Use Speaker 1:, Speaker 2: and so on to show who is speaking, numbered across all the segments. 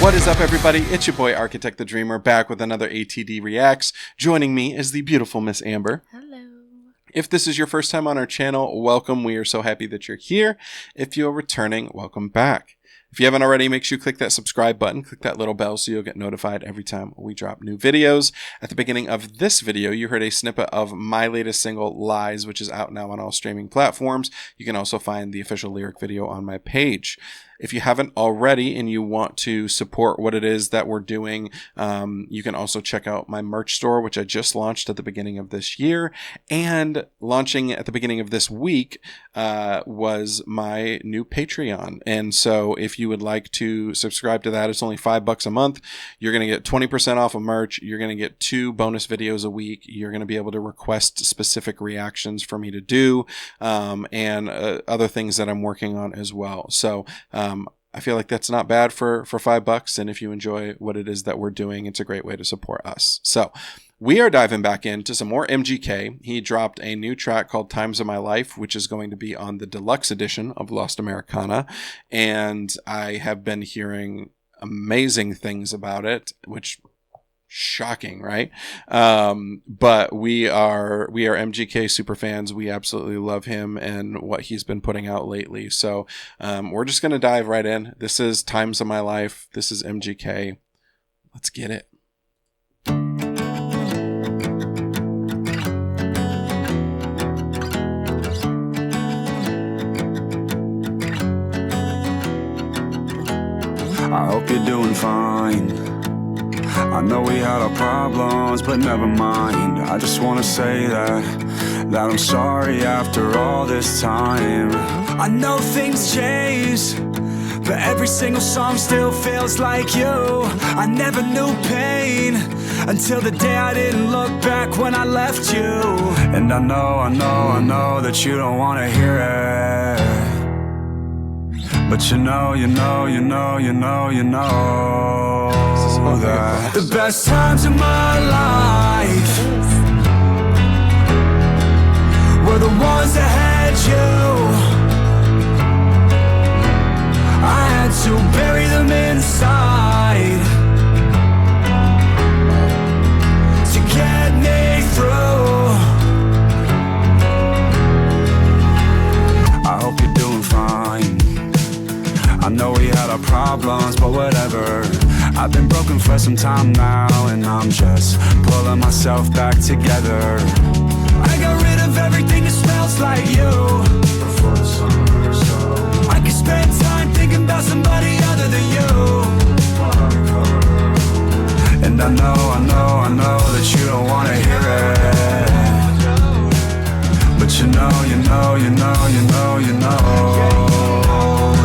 Speaker 1: What is up, everybody? It's your boy Architect the Dreamer, back with another ATD Reacts. Joining me is the beautiful Miss Amber.
Speaker 2: Hello.
Speaker 1: If this is your first time on our channel, welcome. We are so happy that you're here. If you're returning, welcome back. If you haven't already, make sure you click that subscribe button, click that little bell so you'll get notified every time we drop new videos. At the beginning of this video, you heard a snippet of my latest single, Lies, which is out now on all streaming platforms. You can also find the official lyric video on my page. If you haven't already and you want to support what it is that we're doing, you can also check out my merch store, which I just launched at the beginning of this year. And launching at the beginning of this week was my new Patreon. And so if you would like to subscribe to that, it's only $5 a month. You're going to get 20% off of merch. You're going to get 2 bonus videos a week. You're going to be able to request specific reactions for me to do, and other things that I'm working on as well. So, I feel like that's not bad for $5. And if you enjoy what it is that we're doing, it's a great way to support us. So we are diving back into some more MGK. He dropped a new track called Times of My Life, which is going to be on the deluxe edition of Lost Americana. And I have been hearing amazing things about it, which shocking, right? But we are MGK super fans. We absolutely love him and what he's been putting out lately. So we're just gonna dive right in. This is Times of My Life. This is MGK. Let's get it.
Speaker 3: I hope you're doing fine. I know we had our problems, but never mind. I just wanna say that I'm sorry after all this time. I know things change, but every single song still feels like you. I never knew pain until the day I didn't look back when I left you. And I know that you don't wanna hear it, but you know that the best times of my life were the ones that had you. I had to bury them inside to get me through. I hope you're doing fine. I know we had our problems, but whatever. I've been broken for some time now, and I'm just pulling myself back together. I got rid of everything that smells like you before the summer, so I can spend time thinking about somebody other than you. And I know that you don't wanna hear it, but you know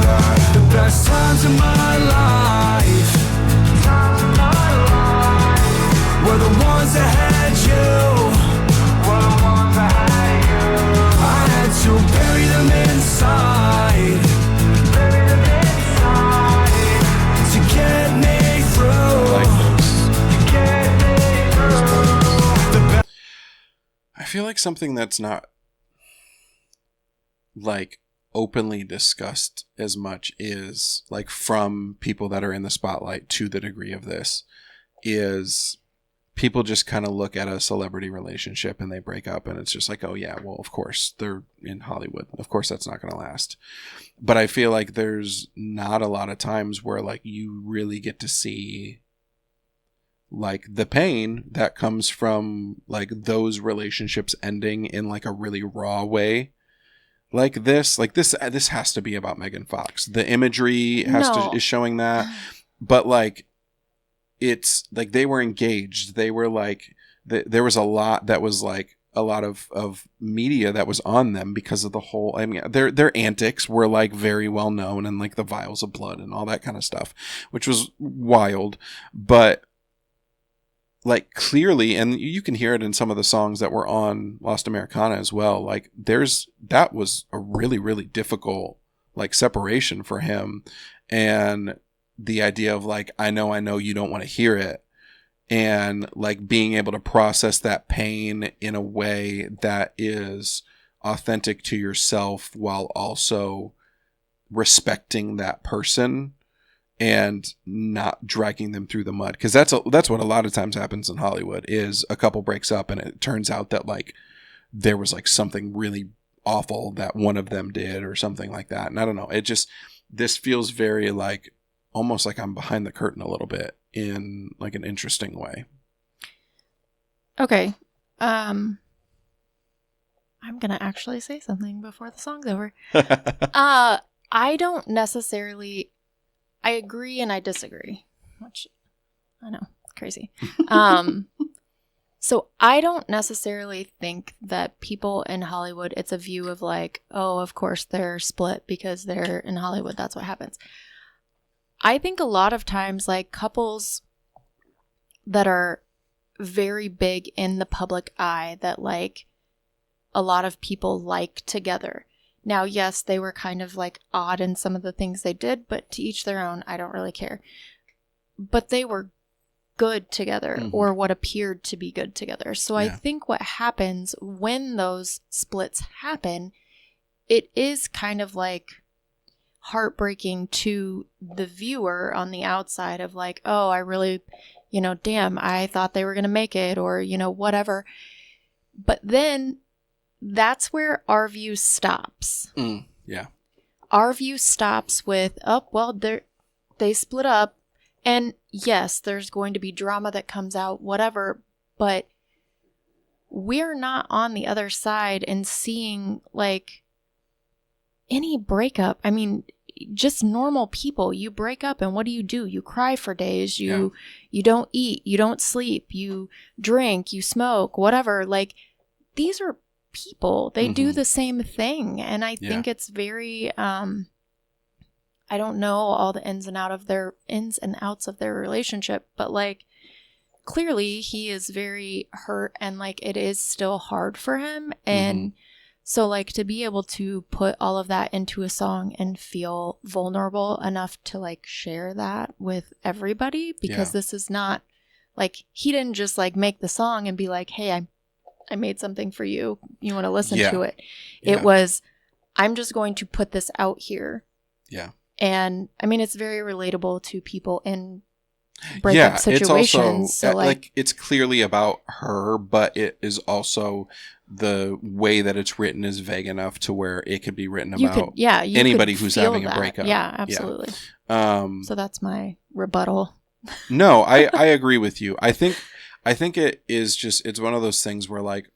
Speaker 3: that the best times of my life were the ones that had you. I had to bury them inside to get me through.
Speaker 1: I feel like something that's not like openly discussed as much is like from people that are in the spotlight to the degree of this is people just kind of look at a celebrity relationship and they break up and it's just like, oh yeah, well, of course they're in Hollywood. Of course that's not going to last. But I feel like there's not a lot of times where like you really get to see like the pain that comes from like those relationships ending in like a really raw way. Like this has to be about Megan Fox. The imagery is showing that, but like, it's like they were engaged. They were like, there was a lot that was like a lot of media that was on them because of the whole, I mean, their antics were like very well known and like the vials of blood and all that kind of stuff, which was wild. But like clearly, and you can hear it in some of the songs that were on Lost Americana as well. Like that was a really, really difficult like separation for him. And the idea of like, I know you don't want to hear it. And like being able to process that pain in a way that is authentic to yourself while also respecting that person and not dragging them through the mud. Because that's what a lot of times happens in Hollywood, is a couple breaks up and it turns out that like there was like something really awful that one of them did or something like that. And I don't know, this feels very like almost like I'm behind the curtain a little bit in like an interesting way.
Speaker 2: Okay. I'm going to actually say something before the song's over. I don't necessarily, I agree and I disagree, which I know, crazy. So I don't necessarily think that people in Hollywood, it's a view of like, oh, of course they're split because they're in Hollywood. That's what happens. I think a lot of times like couples that are very big in the public eye that like a lot of people like together. Now, yes, they were kind of like odd in some of the things they did, but to each their own. I don't really care. But they were good together, or what appeared to be good together. So I think what happens when those splits happen, it is kind of like heartbreaking to the viewer on the outside of like, oh, I really, damn, I thought they were going to make it, or, whatever. But then that's where our view stops.
Speaker 1: Yeah.
Speaker 2: Our view stops with, oh, well, they split up. And yes, there's going to be drama that comes out, whatever, but we're not on the other side and seeing like any breakup. I mean, just normal people, you break up and what do? You cry for days. You don't eat, you don't sleep, you drink, you smoke, whatever. Like these are people, they do the same thing. And I think it's very, I don't know all the ins and outs of their relationship, but like clearly he is very hurt and like it is still hard for him. And so like to be able to put all of that into a song and feel vulnerable enough to like share that with everybody, because this is not like he didn't just like make the song and be like, hey, I made something for you. You want to listen to it. It was, I'm just going to put this out here. Yeah. And I mean, it's very relatable to people in breakup situations.
Speaker 1: It's also, like it's clearly about her, but it is also the way that it's written is vague enough to where it could be written about anybody who's having a breakup.
Speaker 2: Yeah, absolutely. So that's my rebuttal.
Speaker 1: No, I agree with you. I think it is just, it's one of those things where like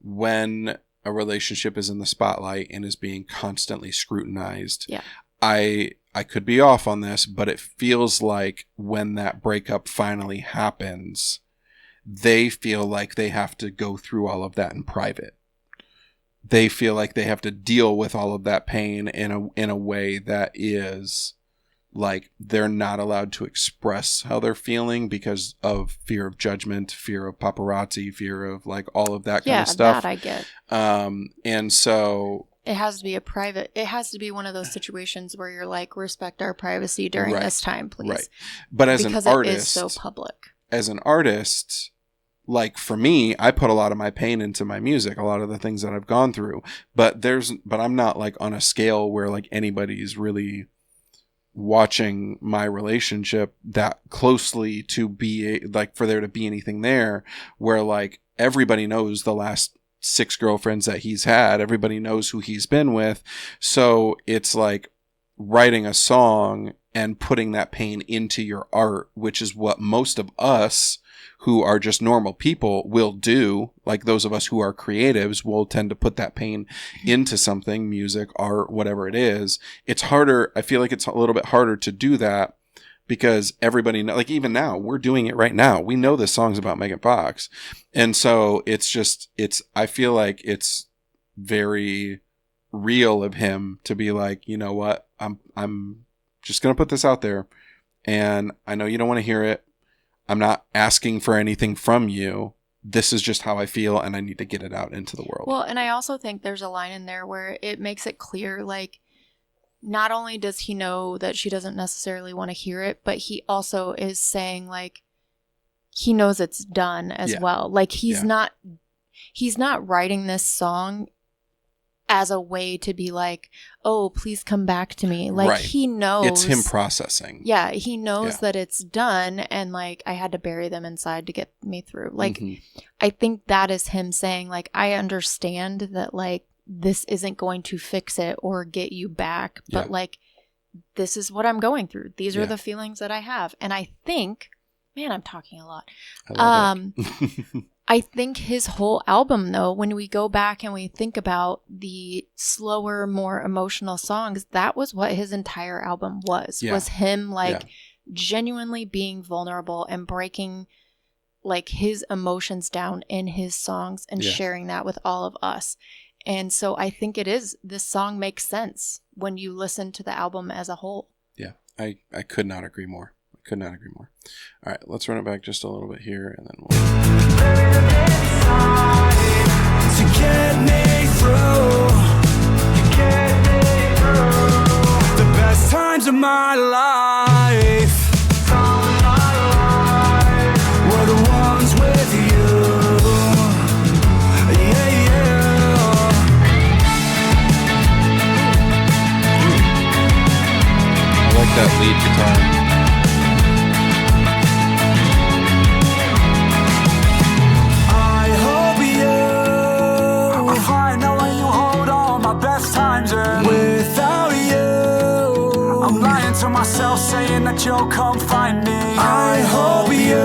Speaker 1: when a relationship is in the spotlight and is being constantly scrutinized, I could be off on this, but it feels like when that breakup finally happens, they feel like they have to go through all of that in private. They feel like they have to deal with all of that pain in a way that is like they're not allowed to express how they're feeling because of fear of judgment, fear of paparazzi, fear of like all of that kind of stuff.
Speaker 2: Yeah, that I get.
Speaker 1: And so
Speaker 2: it has to be it has to be one of those situations where you're like, respect our privacy during this time, please. Right.
Speaker 1: But because it is
Speaker 2: so public.
Speaker 1: As an artist, like for me, I put a lot of my pain into my music, a lot of the things that I've gone through, but I'm not like on a scale where like anybody's really watching my relationship that closely to be like for there to be anything there where like everybody knows the last 6 girlfriends that he's had, everybody knows who he's been with. So it's like writing a song and putting that pain into your art, which is what most of us who are just normal people will do. Like those of us who are creatives will tend to put that pain into something, music, art, whatever it is. It's harder. I feel like it's a little bit harder to do that because everybody like even now we're doing it right now. We know this song's about Megan Fox. And so I feel like it's very real of him to be like, you know what? I'm just going to put this out there and I know you don't want to hear it. I'm not asking for anything from you. This is just how I feel and I need to get it out into the world.
Speaker 2: Well, and I also think there's a line in there where it makes it clear, like, not only does he know that she doesn't necessarily want to hear it, but he also is saying, like, he knows it's done as well. Like, he's not writing this song as a way to be like, oh, please come back to me. Like,
Speaker 1: Right.
Speaker 2: he knows.
Speaker 1: It's him processing.
Speaker 2: Yeah, he knows
Speaker 1: Yeah.
Speaker 2: that it's done, and like, I had to bury them inside to get me through. Like,
Speaker 1: Mhm.
Speaker 2: I think that is him saying, like, I understand that, like, this isn't going to fix it or get you back, but
Speaker 1: Yeah.
Speaker 2: like, this is what I'm going through. These are
Speaker 1: Yeah.
Speaker 2: the feelings that I have. And I think, man, I'm talking a lot.
Speaker 1: I love it.
Speaker 2: I think his whole album, though, when we go back and we think about the slower, more emotional songs, that was what his entire album was.
Speaker 1: Yeah.
Speaker 2: Was him like
Speaker 1: Yeah.
Speaker 2: genuinely being vulnerable and breaking like his emotions down in his songs and
Speaker 1: Yeah.
Speaker 2: sharing that with all of us. And so I think this song makes sense when you listen to the album as a whole.
Speaker 1: Yeah, I could not agree more. I could not agree more. All right, let's run it back just a little bit here, and then we'll...
Speaker 3: To get me through, the best times of my life were the ones with you. Yeah, yeah.
Speaker 1: I like that lead guitar.
Speaker 3: I hope you find out when you hold on my best times, and without you, I'm lying to myself saying that you'll come find me. I hope you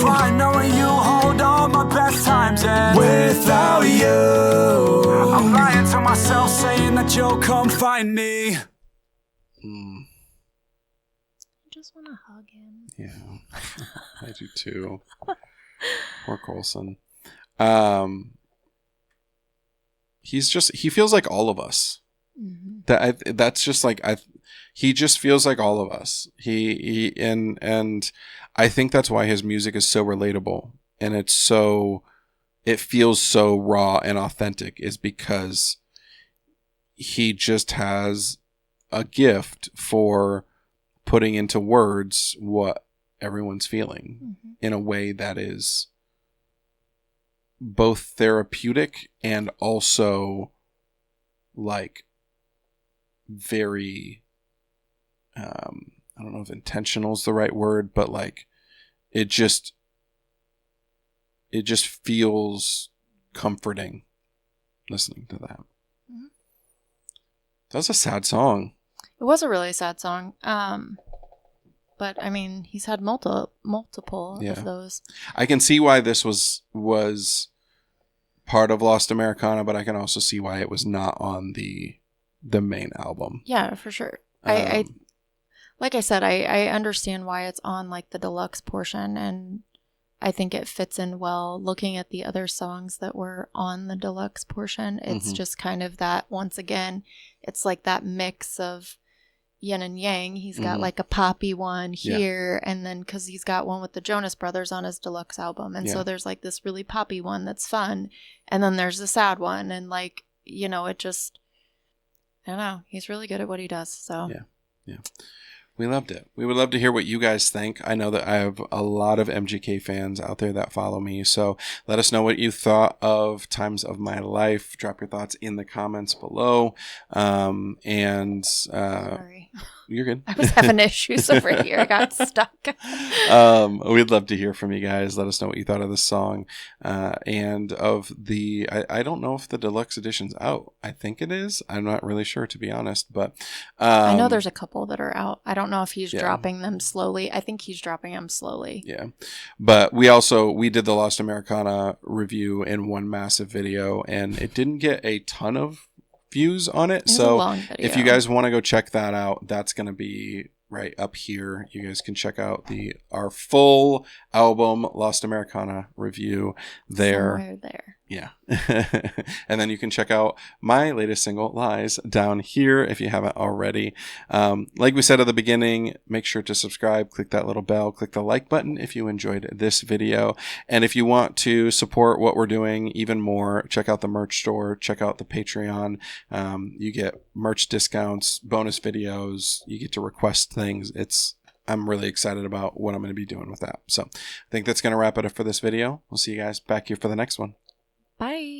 Speaker 3: find out when you hold on my best times, and without you, I'm lying to myself saying that you'll come find me.
Speaker 2: I just want to hug him.
Speaker 1: Yeah, I do too. Poor Coulson. He feels like all of us.
Speaker 2: Mm-hmm.
Speaker 1: That's just like he just feels like all of us. And I think that's why his music is so relatable, and it feels so raw and authentic, is because he just has a gift for putting into words what everyone's feeling
Speaker 2: Mm-hmm.
Speaker 1: in a way that is both therapeutic and also like very I don't know if intentional is the right word, but like it just feels comforting listening to that.
Speaker 2: Mhm.
Speaker 1: That was a sad song.
Speaker 2: It was a really sad song. But I mean, he's had multiple
Speaker 1: Yeah.
Speaker 2: of those.
Speaker 1: I can see why this was part of Lost Americana, but I can also see why it was not on the main album.
Speaker 2: Yeah, for sure. I like I said, I understand why it's on like the deluxe portion, and I think it fits in well. Looking at the other songs that were on the deluxe portion, it's
Speaker 1: Mhm.
Speaker 2: just kind of that, once again, it's like that mix of yin and yang. He's got
Speaker 1: Mhm.
Speaker 2: like a poppy one
Speaker 1: Yeah.
Speaker 2: here, and then because he's got one with the Jonas Brothers on his deluxe album, and
Speaker 1: Yeah.
Speaker 2: so there's like this really poppy one that's fun, and then there's the sad one, and like, you know, it just, I don't know, he's really good at what he does. So
Speaker 1: Yeah. We loved it. We would love to hear what you guys think. I know that I have a lot of MGK fans out there that follow me. So let us know what you thought of Times of My Life. Drop your thoughts in the comments below.
Speaker 2: sorry.
Speaker 1: You're good.
Speaker 2: I was having issues over here. I got stuck.
Speaker 1: We'd love to hear from you guys. Let us know what you thought of this song. And of the, I don't know if the deluxe edition's out. I think it is. I'm not really sure, to be honest, but
Speaker 2: I know there's a couple that are out. I don't know if he's
Speaker 1: Yeah.
Speaker 2: dropping them slowly. I think he's dropping them slowly.
Speaker 1: Yeah. But we did the Lost Americana review in one massive video, and it didn't get a ton of views on it.
Speaker 2: It's a
Speaker 1: So
Speaker 2: long video.
Speaker 1: if you guys want to go check that out, that's going to be right up here. You guys can check out our full album Lost Americana review there.
Speaker 2: Somewhere there.
Speaker 1: Yeah. And then you can check out my latest single, Lies, down here if you haven't already. Like we said at the beginning, make sure to subscribe, click that little bell, click the like button if you enjoyed this video. And if you want to support what we're doing even more, check out the merch store, check out the Patreon. You get merch discounts, bonus videos, you get to request things. I'm really excited about what I'm going to be doing with that. So I think that's going to wrap it up for this video. We'll see you guys back here for the next one.
Speaker 2: Bye.